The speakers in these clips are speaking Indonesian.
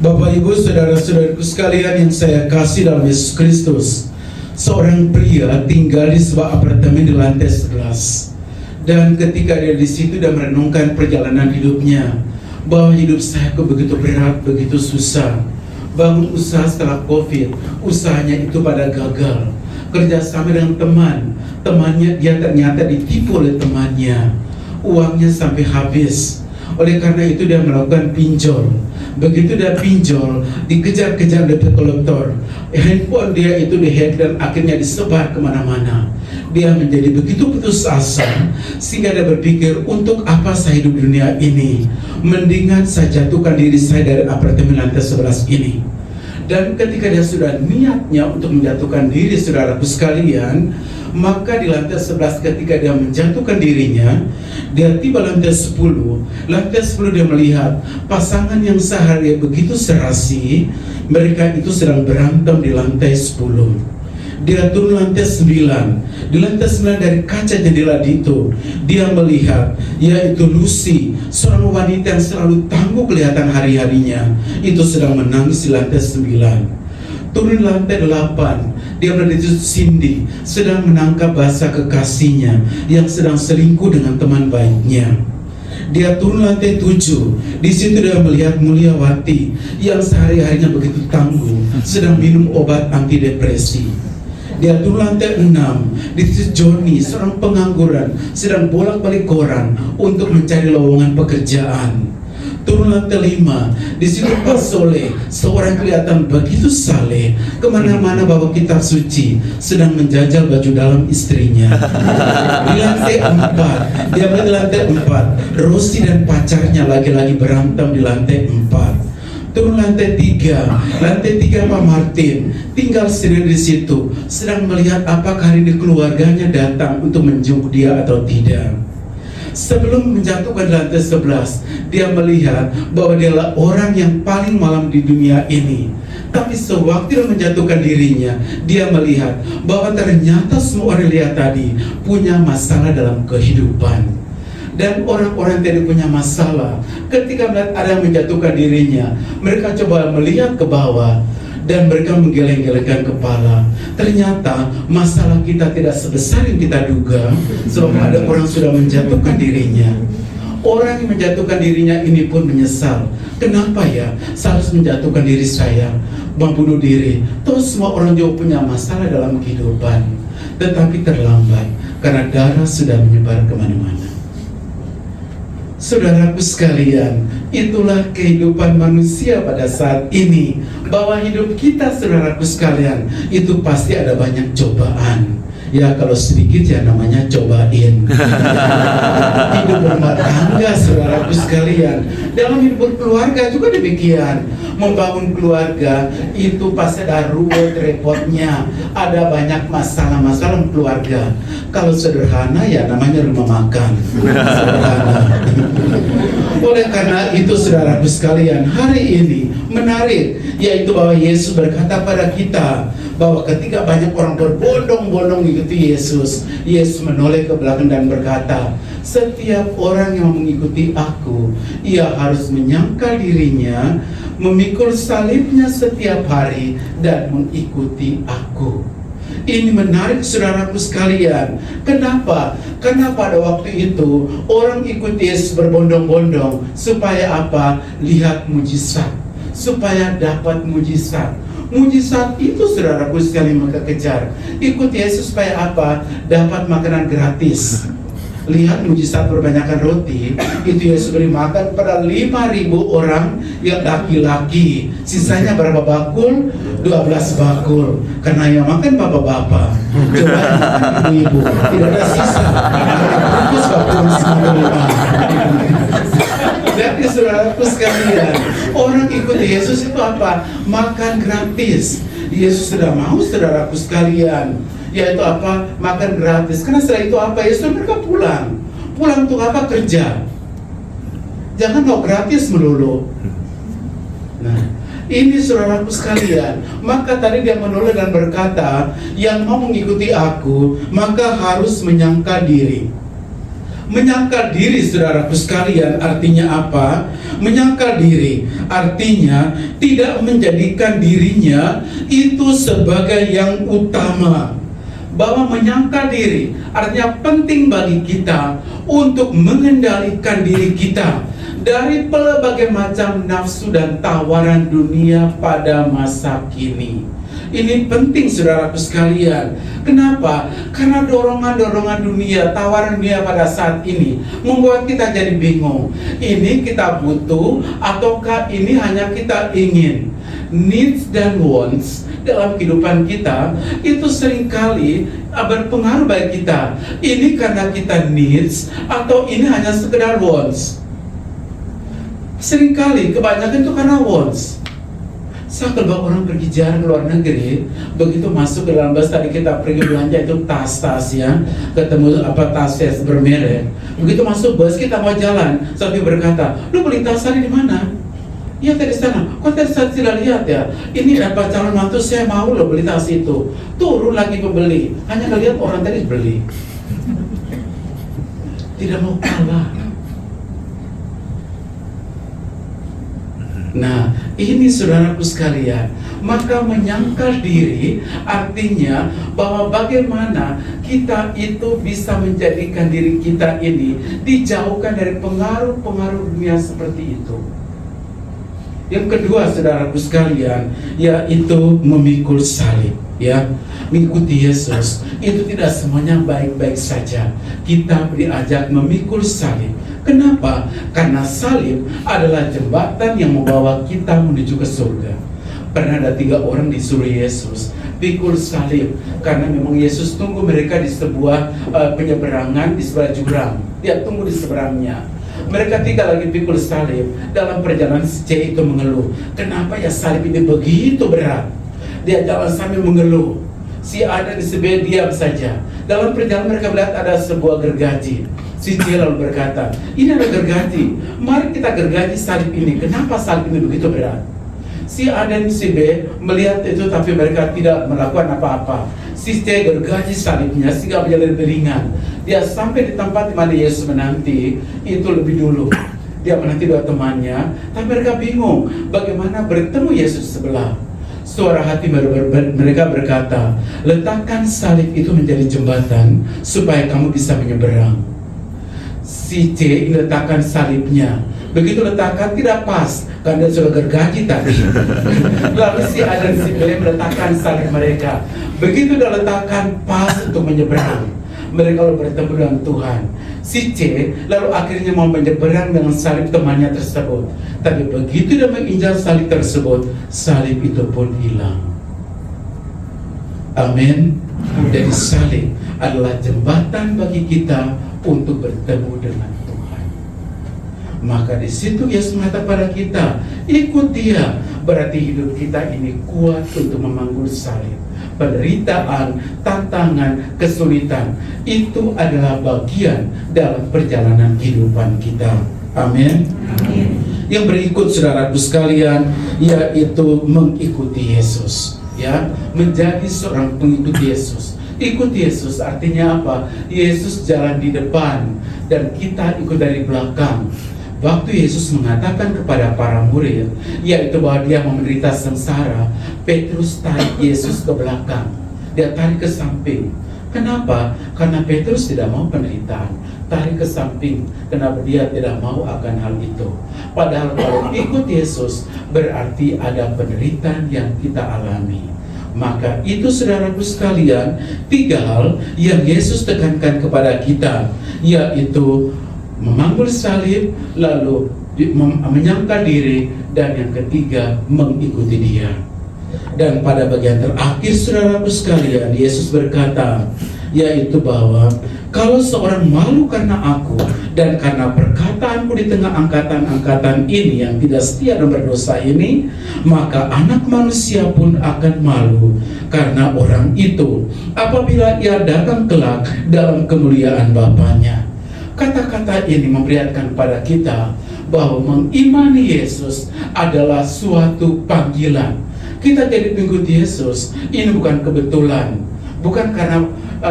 Bapak, Ibu, saudara-saudaraku sekalian yang saya kasih dalam Yesus Kristus, seorang pria tinggal di sebuah apartemen di lantai 11. Dan ketika dia di situ dan merenungkan perjalanan hidupnya, bahwa hidup saya kok begitu berat, begitu susah. Bangun usaha setelah COVID, usahanya itu pada gagal. Kerjasama dengan temannya dia ternyata ditipu oleh temannya. Uangnya sampai habis. Oleh karena itu dia melakukan pinjol. Begitu dia pinjol, dikejar-kejar debt collector. Handphone dia itu dihack dan akhirnya disebar kemana-mana. Dia menjadi begitu putus asa sehingga dia berpikir, untuk apa saya hidup di dunia ini? Mendingan saya jatuhkan diri saya dari apartemen lantai 11 ini. Dan ketika dia sudah niatnya untuk menjatuhkan diri, saudaraku sekalian, maka di lantai 11 ketika dia menjatuhkan dirinya, dia tiba lantai 10. Lantai 10 dia melihat pasangan yang sehari begitu serasi, mereka itu sedang berantem di lantai 10. Dia turun lantai 9. Di lantai 9 dari kaca jendela itu, dia melihat yaitu Lucy, seorang wanita yang selalu tangguh kelihatan hari-harinya, itu sedang menangis di lantai 9. Turun lantai 8, dia berada di Cindy, sedang menangkap basah kekasihnya yang sedang selingkuh dengan teman baiknya. Dia turun lantai 7, di situ dia melihat Mulyawati yang sehari-harinya begitu tangguh, sedang minum obat antidepresi. Dia turun lantai 6, di situ Johnny, seorang pengangguran, sedang bolak-balik koran untuk mencari lowongan pekerjaan. Turun lantai 5, di situ Pak Soleh, seorang kelihatan begitu saleh, kemana-mana bawa kitab suci, sedang menjajal baju dalam istrinya. Di lantai 4, dia berada di lantai 4, Rosi dan pacarnya lagi-lagi berantem di lantai 4. Turun lantai 3 Pak Martin tinggal sendiri di situ, sedang melihat apakah hari ini keluarganya datang untuk menjenguk dia atau tidak. Sebelum menjatuhkan di lantai 11, dia melihat bahwa dialah orang yang paling malam di dunia ini. Tapi sewaktu dia menjatuhkan dirinya, dia melihat bahwa ternyata semua orang lihat tadi punya masalah dalam kehidupan. Dan orang-orang yang tidak punya masalah, ketika melihat ada yang menjatuhkan dirinya, mereka coba melihat ke bawah dan mereka menggeleng-gelengkan kepala. Ternyata masalah kita tidak sebesar yang kita duga, sebab ada orang sudah menjatuhkan dirinya. Orang yang menjatuhkan dirinya ini pun menyesal. Kenapa ya saya harus menjatuhkan diri saya, membunuh diri? Toh semua orang juga punya masalah dalam kehidupan. Tetapi terlambat karena darah sudah menyebar kemana-mana. Saudaraku sekalian, itulah kehidupan manusia pada saat ini. Bahwa hidup kita, saudaraku sekalian, itu pasti ada banyak cobaan. Ya kalau sedikit ya namanya cobain. Hidup berumah tangga, saudaraku sekalian, dalam hidup berkeluarga juga demikian. Membangun keluarga itu pasti ada ruwet repotnya, ada banyak masalah-masalah keluarga. Kalau sederhana ya namanya rumah makan. Sederhana. Oleh karena itu, saudaraku sekalian, hari ini menarik, yaitu bahwa Yesus berkata pada kita bahwa ketika banyak orang berbondong-bondong mengikuti Yesus, Yesus menoleh ke belakang dan berkata, setiap orang yang mengikuti aku, ia harus menyangkal dirinya, memikul salibnya setiap hari, dan mengikuti aku. Ini menarik, saudaraku sekalian. Kenapa? Karena pada waktu itu orang ikut Yesus berbondong-bondong supaya apa? Lihat mujizat, supaya dapat mujizat. Mujizat itu, saudaraku sekalian, mereka kejar. Ikut Yesus supaya apa? Dapat makanan gratis. Lihat mujizat perbanyakan roti, itu Yesus beri makan pada 5.000 orang yang laki-laki. Sisanya berapa bakul? 12 bakul. Karena yang makan bapak-bapak, coba ibu-ibu, tidak ada sisa. Bungkus bakul semua. Jadi saudaraku sekalian, orang ikut Yesus itu apa? Makan gratis. Yesus sudah mau, saudaraku sekalian, yaitu apa? Makan gratis. Karena setelah itu apa? Yesus mereka pulang. Pulang untuk apa? Kerja. Jangan mau gratis melulu. Nah, ini saudaraku sekalian. Maka tadi dia menoleh dan berkata, yang mau mengikuti aku, maka harus menyangkal diri. Menyangkal diri, saudaraku sekalian, artinya apa? Menyangkal diri artinya tidak menjadikan dirinya itu sebagai yang utama. Bahwa menyangkal diri artinya penting bagi kita untuk mengendalikan diri kita dari berbagai macam nafsu dan tawaran dunia pada masa kini. Ini penting, saudaraku sekalian. Kenapa? Karena dorongan-dorongan dunia, tawaran dunia pada saat ini membuat kita jadi bingung. Ini kita butuh ataukah ini hanya kita ingin? Needs dan wants dalam kehidupan kita itu seringkali berpengaruh bagi kita. Ini karena kita needs atau ini hanya sekedar wants? Seringkali kebanyakan itu karena wants. Saya kalau orang pergi jalan ke luar negeri, begitu masuk ke dalam bus, tadi kita pergi belanja itu tas-tas ya, ketemu tas bermerek. Begitu masuk bus kita mau jalan, sampai berkata, lu beli tas tadi di mana? Iya tadi sana. Kok tadi saya tidak lihat ya? Ini apa calon mantu saya mau lo beli tas itu. Turun lagi pembeli, hanya ngelihat orang tadi beli. Tidak mau kalah. Nah, ini saudaraku sekalian, maka menyangkal diri artinya bahwa bagaimana kita itu bisa menjadikan diri kita ini dijauhkan dari pengaruh-pengaruh dunia seperti itu. Yang kedua, saudaraku sekalian, yaitu memikul salib. Ya, mengikuti Yesus itu tidak semuanya baik-baik saja. Kita diajak memikul salib. Kenapa? Karena salib adalah jembatan yang membawa kita menuju ke surga. Pernah ada 3 orang disuruh Yesus pikul salib, karena memang Yesus tunggu mereka di sebuah penyeberangan di sebelah jurang. Dia tunggu di seberangnya. Mereka 3 lagi pikul salib. Dalam perjalanan si C itu mengeluh, kenapa ya salib ini begitu berat? Dia jalan sambil mengeluh. Si A dan si B diam saja. Dalam perjalanan mereka melihat ada sebuah gergaji. Si C lalu berkata, ini ada gergaji, mari kita gergaji salib ini. Kenapa salib ini begitu berat? Si A dan si B melihat itu, tapi mereka tidak melakukan apa-apa. Si C gergaji salibnya sehingga menjadi lebih ringan. Dia sampai di tempat di mana Yesus menanti itu lebih dulu. Dia menanti 2 temannya, tapi mereka bingung bagaimana bertemu Yesus sebelah. Suara hati mereka berkata, letakkan salib itu menjadi jembatan supaya kamu bisa menyeberang. Si C letakkan salibnya, begitu letakkan tidak pas karena dia sudah gergaji tadi. Lalu si A dan si B meletakkan salib mereka, begitu dia letakkan pas untuk menyeberang. Mereka lalu bertemu dengan Tuhan. Si C lalu akhirnya mau menyeberang dengan salib temannya tersebut, tapi begitu dia menginjak salib tersebut, salib itu pun hilang. Amin. Jadi salib adalah jembatan bagi kita untuk bertemu dengan Tuhan. Maka di situ Yesus mengatakan pada kita, ikut Dia. Berarti hidup kita ini kuat untuk memanggul salib. Penderitaan, tantangan, kesulitan itu adalah bagian dalam perjalanan kehidupan kita. Amin. Yang berikut, saudaraku sekalian, yaitu mengikuti Yesus. Ya, menjadi seorang pengikut Yesus. Ikut Yesus artinya apa? Yesus jalan di depan dan kita ikut dari belakang. Waktu Yesus mengatakan kepada para murid, yaitu bahwa dia menderita sengsara, Petrus tarik Yesus ke belakang. Dia tarik ke samping. Kenapa? Karena Petrus tidak mau penderitaan. Tarik ke samping. Kenapa dia tidak mau akan hal itu? Padahal kalau ikut Yesus berarti ada penderitaan yang kita alami. Maka itu, saudaraku sekalian, 3 hal yang Yesus tekankan kepada kita, yaitu memanggul salib, lalu menyangkal diri, dan yang ketiga mengikuti Dia. Dan pada bagian terakhir, saudaraku sekalian, Yesus berkata, yaitu bahwa kalau seorang malu karena aku dan karena perkataanku di tengah angkatan-angkatan ini yang tidak setia dan berdosa ini, maka Anak Manusia pun akan malu karena orang itu apabila ia datang kelak dalam kemuliaan Bapanya. Kata-kata ini memperlihatkan pada kita bahwa mengimani Yesus adalah suatu panggilan. Kita jadi pengikut Yesus ini bukan kebetulan, bukan karena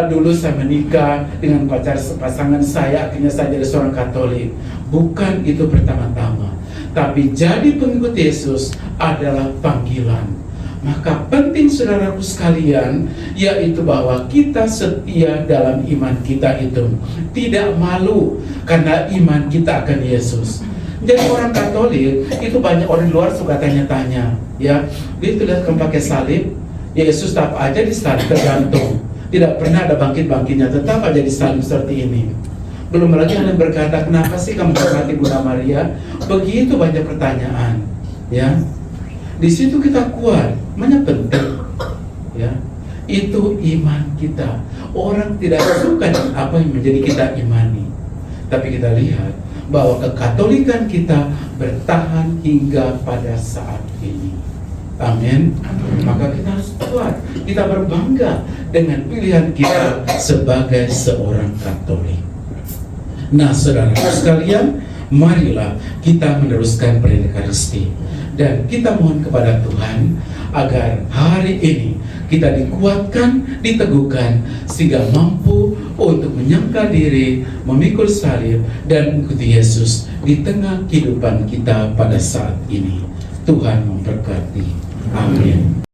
dulu saya menikah dengan pasangan saya, akhirnya saya jadi seorang Katolik. Bukan itu pertama-tama, tapi jadi pengikut Yesus adalah panggilan. Maka penting saudaraku sekalian, yaitu bahwa kita setia dalam iman kita itu, tidak malu karena iman kita akan Yesus. Jadi orang Katolik itu banyak orang luar suka tanya-tanya, ya, dia lihat kan pakai salib, Yesus tetap aja disalib tergantung, tidak pernah ada bangkit-bangkitnya, tetap aja disalib seperti ini. Belum lagi yang berkata, kenapa sih kamu hormati Bunda Maria? Begitu banyak pertanyaan, ya. Di situ kita kuat, mana penting, ya. Itu iman kita. Orang tidak suka dengan apa yang menjadi kita imani, tapi kita lihat bahwa kekatolikan kita bertahan hingga pada saat ini. Amin. Maka kita harus kuat, kita berbangga dengan pilihan kita sebagai seorang Katolik. Nah, saudara sekalian, marilah kita meneruskan perintah Ekaristi dan kita mohon kepada Tuhan agar hari ini kita dikuatkan, diteguhkan sehingga mampu untuk menyangkal diri, memikul salib dan mengikuti Yesus di tengah kehidupan kita pada saat ini. Tuhan memberkati. Amin.